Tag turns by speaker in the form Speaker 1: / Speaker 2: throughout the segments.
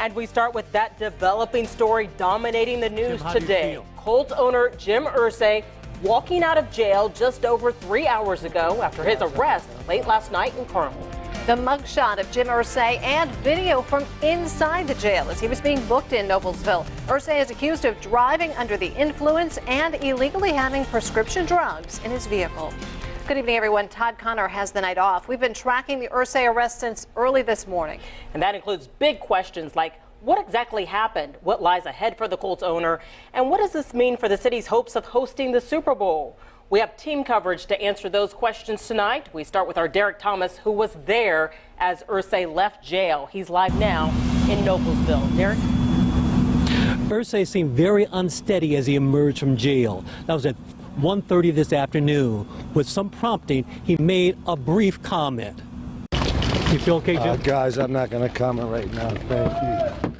Speaker 1: And we start with that developing story dominating the news today. Colts owner Jim Irsay walking out of jail just over 3 hours ago after his arrest late last night in Carmel.
Speaker 2: The mugshot of Jim Irsay and video from inside the jail as he was being booked in Noblesville. Irsay is accused of driving under the influence and illegally having prescription drugs in his vehicle. Good evening, everyone. Todd Connor has the night off. We've been tracking the Irsay arrest since early this morning.
Speaker 1: And that includes big questions like what exactly happened, what lies ahead for the Colts owner, and what does this mean for the city's hopes of hosting the Super Bowl? We have team coverage to answer those questions tonight. We start with our Derek Thomas, who was there as Irsay left jail. He's live now in Noblesville. Derek?
Speaker 3: Irsay seemed very unsteady as he emerged from jail. That was at 1:30 this afternoon. With some prompting, he made a brief comment. You feel okay, Jim?
Speaker 4: Guys, I'm not going to comment right now. Thank you.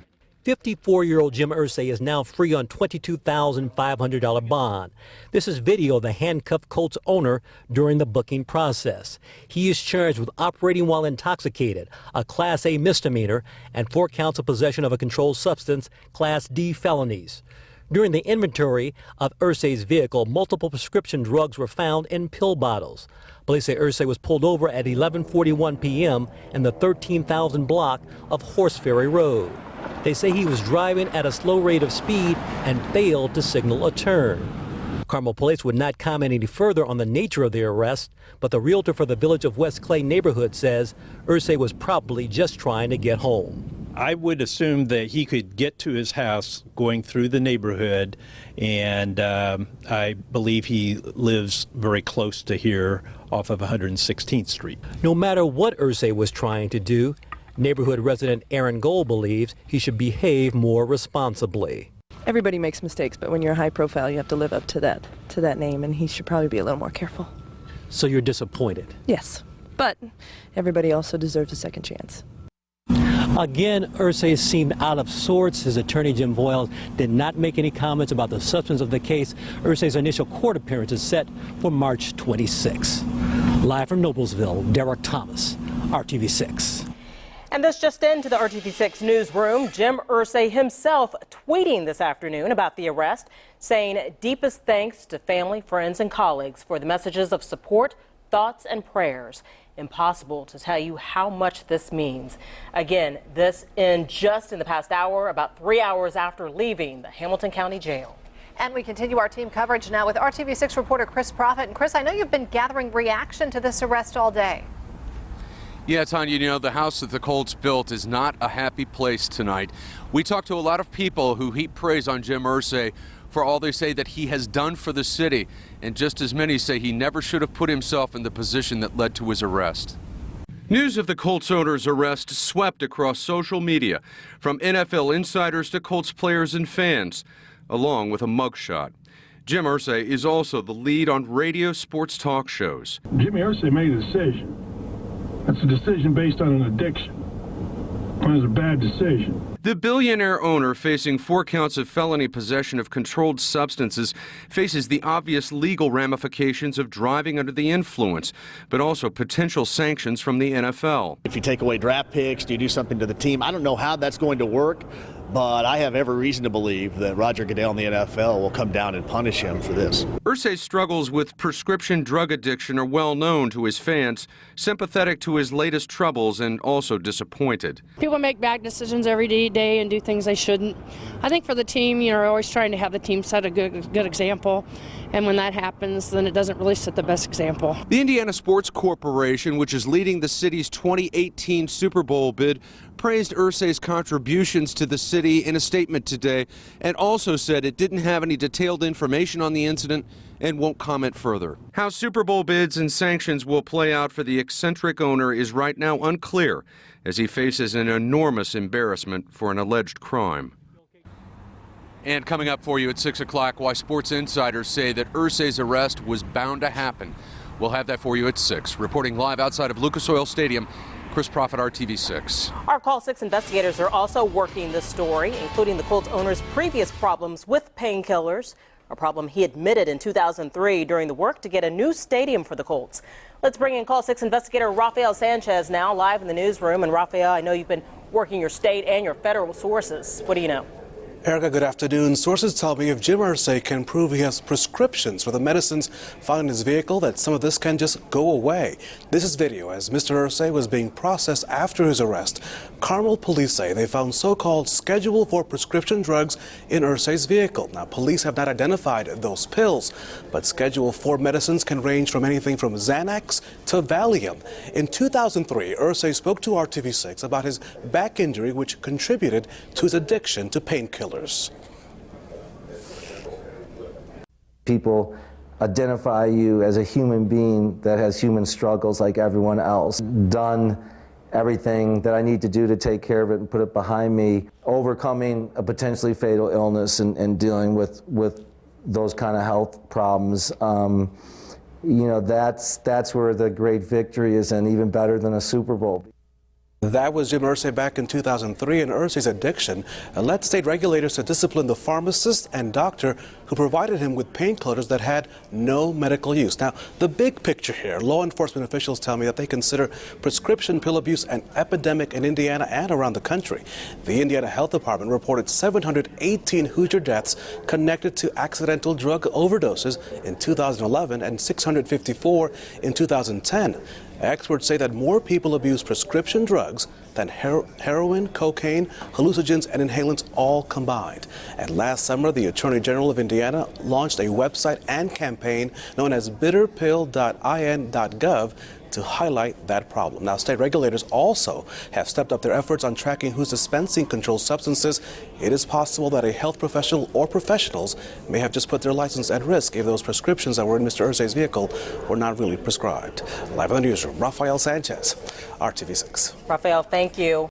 Speaker 3: 54-year-old Jim Irsay is now free on $22,500 bond. This is video of the handcuffed Colts owner during the booking process. He is charged with operating while intoxicated, a Class A misdemeanor, and 4 counts of possession of a controlled substance, Class D felonies. During the inventory of Irsay's vehicle, multiple prescription drugs were found in pill bottles. Police say Irsay was pulled over at 11:41 p.m. in the 13,000 block of Horse Ferry Road. They say he was driving at a slow rate of speed and failed to signal a turn. Carmel police would not comment any further on the nature of the arrest, but the realtor for the Village of West Clay neighborhood says Irsay was probably just trying to get home.
Speaker 5: I would assume that he could get to his house going through the neighborhood, and I believe he lives very close to here off of 116th Street.
Speaker 3: No matter what Irsay was trying to do, neighborhood resident Aaron Gold believes he should behave more responsibly.
Speaker 6: Everybody makes mistakes, but when you're high profile, you have to live up to that name, and he should probably be a little more careful.
Speaker 3: So you're disappointed?
Speaker 6: Yes, but everybody also deserves a second chance.
Speaker 3: Again, Irsay seemed out of sorts. His attorney, Jim Voiles, did not make any comments about the substance of the case. Irsay's initial court appearance is set for March 26. Live from Noblesville, Derek Thomas, RTV6.
Speaker 1: And this just into the RTV6 newsroom. Jim Irsay himself tweeting this afternoon about the arrest, saying deepest thanks to family, friends, and colleagues for the messages of support, thoughts, and prayers. Impossible to tell you how much this means. Again, this just in the past hour, about 3 hours after leaving the Hamilton County Jail.
Speaker 2: And we continue our team coverage now with RTV6 reporter Chris Proffitt. And Chris, I know you've been gathering reaction to this arrest all day.
Speaker 7: Yeah, Tanya, you know, the house that the Colts built is not a happy place tonight. We talked to a lot of people who heap praise on Jim Irsay for all they say that he has done for the city, and just as many say he never should have put himself in the position that led to his arrest. News of the Colts owner's arrest swept across social media, from NFL insiders to Colts players and fans, along with a mugshot. Jim Irsay is also the lead on radio sports talk shows.
Speaker 8: Jimmy Irsay made a decision. That's a decision based on an addiction. It was a bad decision.
Speaker 7: The billionaire owner, facing 4 counts of felony possession of controlled substances, faces the obvious legal ramifications of driving under the influence, but also potential sanctions from the NFL.
Speaker 9: If you take away draft picks, do you do something to the team? I don't know how that's going to work, but I have every reason to believe that Roger Goodell and the NFL will come down and punish him for this.
Speaker 7: Irsay's struggles with prescription drug addiction are well known to his fans, sympathetic to his latest troubles and also disappointed.
Speaker 10: People make bad decisions every day and do things they shouldn't. I think for the team, you know, we're always trying to have the team set a good example, and when that happens, then it doesn't really set the best example.
Speaker 7: The Indiana Sports Corporation, which is leading the city's 2018 Super Bowl bid, praised Irsay's contributions to the city in a statement today, and also said it didn't have any detailed information on the incident and won't comment further. How Super Bowl bids and sanctions will play out for the eccentric owner is right now unclear, as he faces an enormous embarrassment for an alleged crime. And coming up for you at 6 o'clock, why sports insiders say that Irsay's arrest was bound to happen. We'll have that for you at 6. Reporting live outside of Lucas Oil Stadium, Chris Proffitt, RTV6.
Speaker 1: Our Call 6 investigators are also working this story, including the Colts owner's previous problems with painkillers. a problem he admitted in 2003 during the work to get a new stadium for the Colts. Let's bring in Call 6 investigator Rafael Sanchez now live in the newsroom. And Rafael, I know you've been working your state and your federal sources. What do you know?
Speaker 11: Erica, good afternoon. Sources tell me if Jim Irsay can prove he has prescriptions for the medicines found in his vehicle, that some of this can just go away. This is video as Mr. Irsay was being processed after his arrest. Carmel police say they found so-called schedule for prescription drugs in Irsay's vehicle. Now, police have not identified those pills, but Schedule 4 medicines can range from anything from Xanax to Valium. In 2003, Irsay spoke to RTV6 about his back injury, which contributed to his addiction to painkillers.
Speaker 4: People identify you as a human being that has human struggles like everyone else. Done everything that I need to do to take care of it and put it behind me. Overcoming a potentially fatal illness and dealing with those kind of health problems. You know, that's where the great victory is, and even better than a Super Bowl.
Speaker 11: That was Jim Irsay back in 2003, and Irsay's addiction led state regulators to discipline the pharmacist and doctor who provided him with painkillers that had no medical use. Now, the big picture here, law enforcement officials tell me that they consider prescription pill abuse an epidemic in Indiana and around the country. The Indiana Health Department reported 718 Hoosier deaths connected to accidental drug overdoses in 2011 and 654 in 2010. Experts say that more people abuse prescription drugs than heroin, cocaine, hallucinogens, and inhalants all combined. And last summer, the Attorney General of Indiana launched a website and campaign known as bitterpill.in.gov to highlight that problem. Now, state regulators also have stepped up their efforts on tracking who's dispensing controlled substances. It is possible that a health professional or professionals may have just put their license at risk if those prescriptions that were in Mr. Irsay's vehicle were not really prescribed. Live in the newsroom, Rafael Sanchez, RTV6.
Speaker 1: Rafael, thank you.